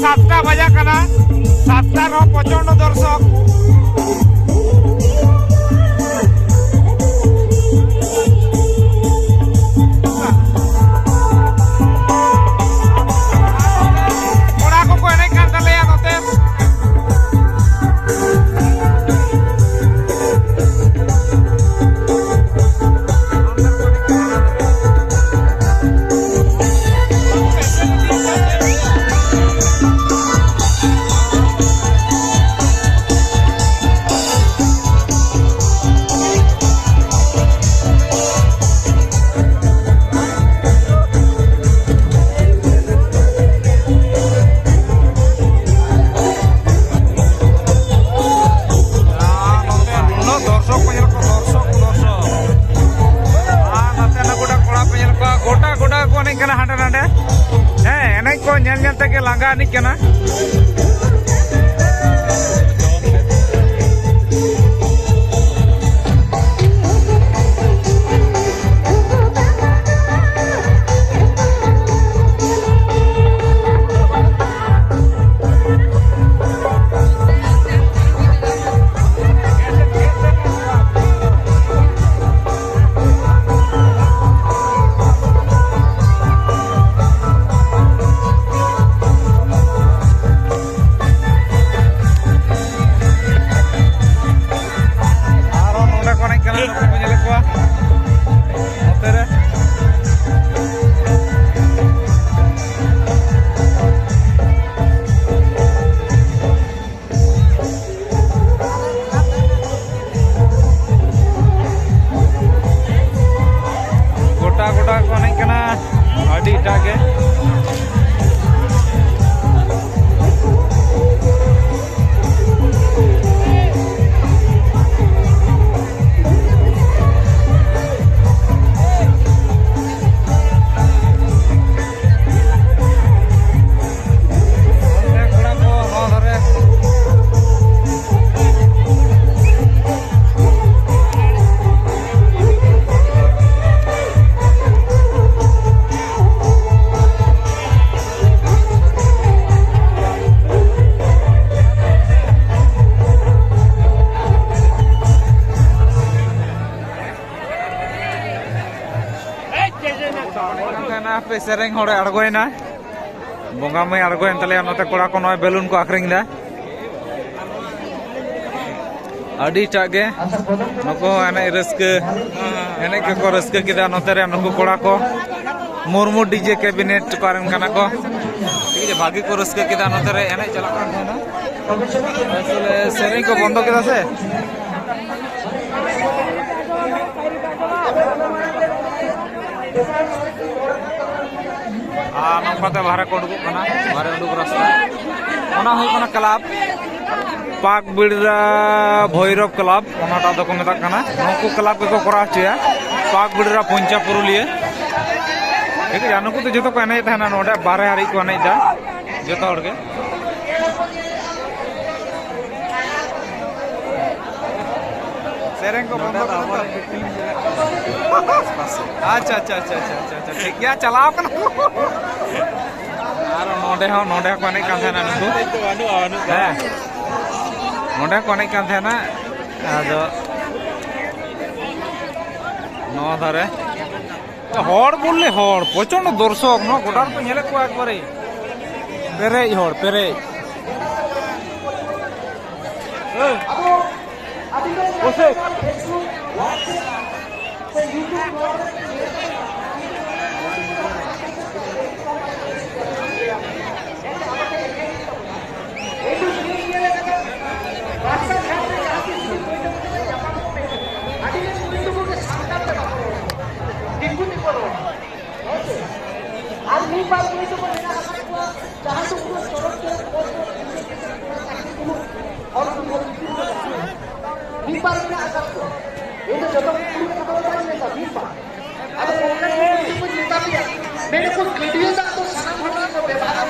7টা বাজা কানা 7টার প্রচন্ড দর্শক কড়া কো এনে কান তালেয়া নতে लांगा नहीं कना पे सेरेंग होड़े अड़गोयना बोंगा मई अड़गोयन तले नोते कोड़ा को नय बेलून को आखरिंग दा अडी टागे नको एने रस्के एने के को रस्के किदा नोते रे नको कोड़ा को मुर्मू डीजे कैबिनेट पारन कना को ठीक है भागी को रस्के किदा नोते रे एने चला कान ना असले सेरेंग को बंद किदा से नौकाते बाहर को उडुक कना बाहर उडुक रास्ता ओना होय कना क्लब पाक बिड़रा भैरव क्लब ओनाटा दो को मेता कना नको क्लब को करा छया पाक बिड़रा पंचा पुरुलिया ठीक है नको तो जतो को एने थाना नोडे बारे हारी को एने दा जतो हड़के सेरेंग को बंद अच्छा अच्छा अच्छा अच्छा अच्छा ठीक है चलाओ कना आरो नोडे को एने कान थाना नको है नोडे को एने कान थाना आदो नो धारे हड़ बोलले हड़ प्रचंड दर्शक नो गोटार पे नेले को एकबारे पेरे हड़ पेरे ओसे मेरे को वीडियो का तो सना भरना तो व्यवहार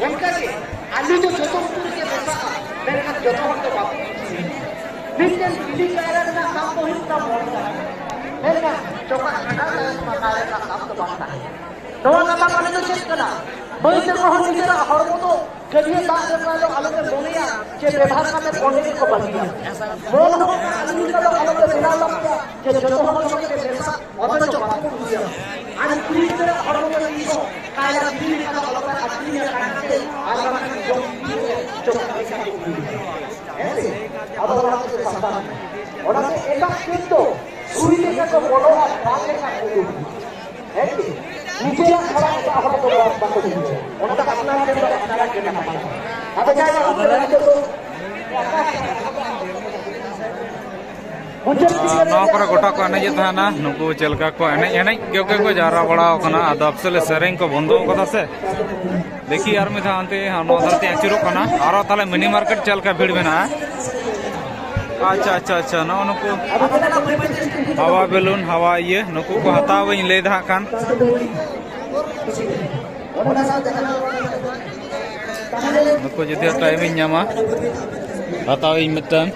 उनका के आलू तो जो तो के बसा मेरे का जो तो तो बाप नित्य दिल्ली का ना काम तो ही का बोलता है मेरे का चौका खड़ा है मकाले का काम तो बनता है तो का माने तो चेक करा ᱢᱟᱹᱭ ᱛᱟᱠᱚ ᱦᱚᱸ ᱱᱤᱡᱮᱨᱟᱜ ᱦᱚᱲᱢᱚ ᱫᱚ ᱜᱟᱹᱰᱭᱟᱹ ᱫᱟᱜ ᱨᱮ ᱫᱚ ᱟᱞᱚᱯᱮ ᱢᱚᱱᱮᱭᱟ ᱡᱮ ᱵᱮᱵᱷᱟᱨ ᱠᱟᱛᱮ ᱚᱸᱰᱮ ᱜᱮᱠᱚ ᱵᱟᱹᱜᱤᱭᱟ ᱢᱚᱱ ᱦᱚᱸ ᱟᱹᱞᱤᱧ ᱫᱚ ᱟᱞᱚᱯᱮ ᱵᱮᱱᱟᱣ ᱞᱟᱜᱼᱟ ᱡᱮ ᱡᱚᱛᱚ ᱦᱚᱲ ᱥᱚᱸᱜᱮ ᱯᱮ ᱢᱮᱥᱟ ᱚᱛᱷᱚᱪᱚ ᱵᱟᱠᱚ ᱵᱩᱡᱷᱟᱹᱣᱟ ᱟᱨ ᱠᱩᱲᱤ ᱜᱤᱫᱽᱨᱟᱹ ᱦᱚᱲᱢᱚ ᱫᱚ ᱛᱤᱥ ᱦᱚᱸ ᱠᱟᱭᱟ ᱵᱤᱞᱤ ᱞᱮᱠᱟ ᱫᱚ ᱟᱞᱚᱯᱮ ᱟᱹᱠᱷᱨᱤᱧᱟ ᱠᱟᱭᱟᱛᱮ ᱟᱨ ᱵᱟᱝᱠᱷᱟᱱ ᱡᱚᱢ ᱪᱚᱠ ᱞᱮᱠᱟ ᱠᱚ ᱵᱩᱡᱷᱟᱹᱣᱟ ᱦᱮᱸᱥᱮ ᱟᱫᱚ ᱚᱱᱟ ᱛᱮ ᱥᱟᱵধান ᱚᱱᱟᱛᱮ ᱮᱴᱟᱜ ᱠᱤᱱᱛᱩ ᱥᱩᱨᱤ ᱞᱮᱠᱟ ᱠᱚ ᱵᱚᱞᱚᱜᱼᱟ ᱵᱟᱝ ᱞᱮᱠᱟ ᱠᱚ ᱦᱮᱸᱥᱮ নিজেরা ছাড়া এটা হলো তো বাক্য দিচ্ছে ওটা আপনার জন্য আপনারা কেন পাবেন আচ্ছা যাই होक गोटा को एनेजे तहना नुकु चलका को एने के को जारा बड़ा होना आदो अफसले सेरेंग को बंदो कदा से देखी यार मिथा अंते नोदरते अचुरो कना आरो ताले मिनी मार्केट चलका भीड़ मेना अच्छा अच्छा अच्छा नो नुकु हवा बेलून हवा ये नुकु को हताव इन ले दा कान नुकु जते टाइम इन ᱧᱟᱢᱟ हताव इन मिटन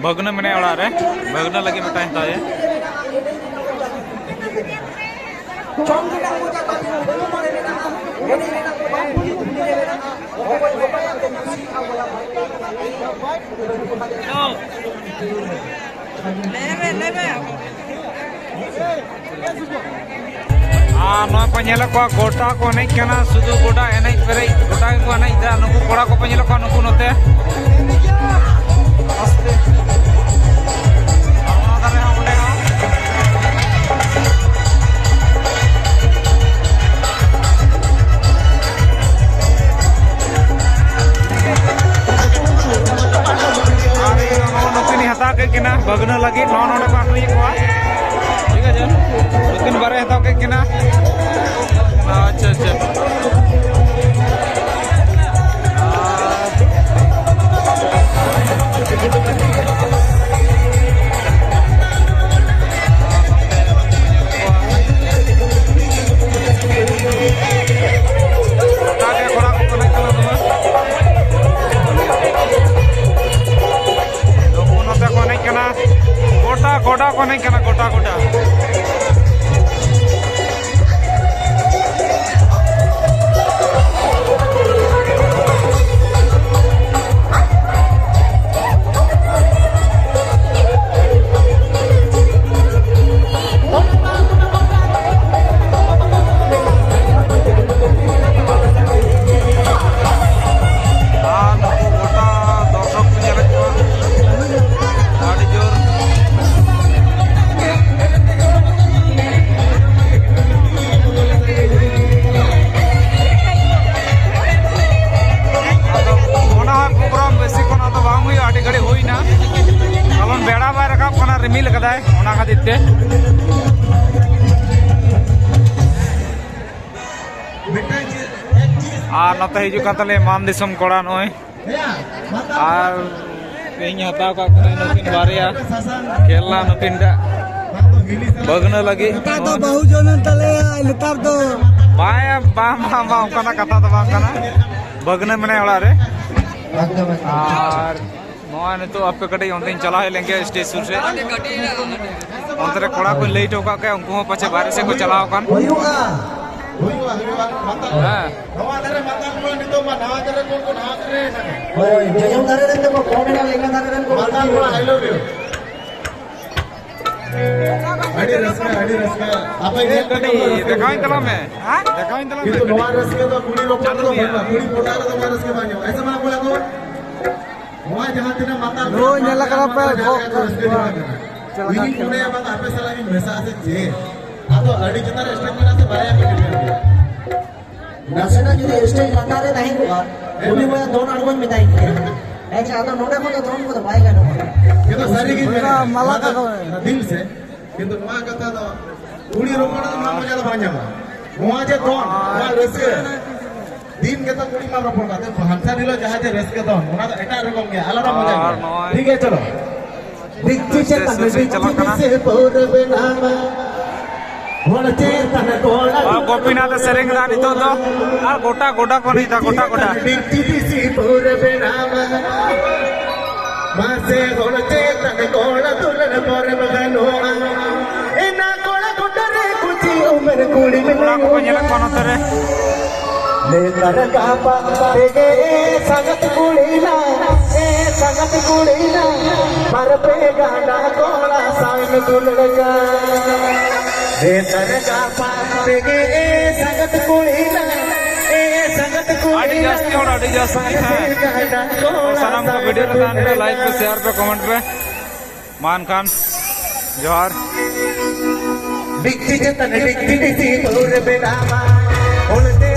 भगन मने ओड़ा रे भगन लगे मिटा हतावे गोटा को एने शुद्ध गोटा एने पेरे गोटा को एने नुकु कोड़ा को पे नुकु नोते हता के भगन लगे नोड़े को आखरी को ठीक है नुकिन बारे हता के अच्छा अच्छा गोटा को नहीं करना गोटा गोटा रिमिल खातिर नते हजूले मान दिसम कोड़ा नई हताव का नुकिन बारिया केला नुकिन बगन लगे कथा तो बगन मने ओड़ा रे नितो आपे कटे अंत चला लेंगे स्टेज सुर से अंतरे कोड़ा को लई टोका के उनको पाछे बाहर से को चलाओ कान देखाइन तला में तो नवा रस्के तो कुड़ी लोग कुड़ी पोटा तो नवा रस्के बांगे ऐसा माने बोला तो मोआ जहां तिना माता रो नेला करा पे विनी कोने या बात आपे सलामी मेसा से जे आतो अडी जतार स्टेज में से बाया पे नसेना जो स्टेज माता रे नहीं होगा उनी में दोन अड़वन में दाई ऐसा आतो नोडे को तो दोन को तो बाएगा नो ये तो सारी की माला का दिल से किंतु नवा कथा तो कुड़ी रोकण तो नाम ज्यादा बांजा मोआ जे दोन ना रसे दिन के तो कुड़ी मा रोपण का भांसा दिलो जहां जे रस के दोन ओना तो एटा रकम के आलादा मजा ठीक है चलो बिच्ची से चला से पौरबे नामा होन चेतन कोड़ा गोपीनाथ सेरेंग दा नितो तो आ गोटा गोटा को नहीं था गोटा गोटा बिच्ची से पौरबे नामा मासे होन चेतन कोड़ा तुलन पौरबे नो को ñele ko note re नेतर कापा तेगे संगत कुड़ीना मर पे गाना कोला सांग दुलगा नेतर कापा तेगे संगत कुड़ीना आड़ी जास्ती और आड़ी जास्ती है सनम को वीडियो लगाने पे लाइक पे शेयर पे कमेंट पे मान खान जोहार डिक्टी जतन डिक्टी सी तोर बेदामा उलटे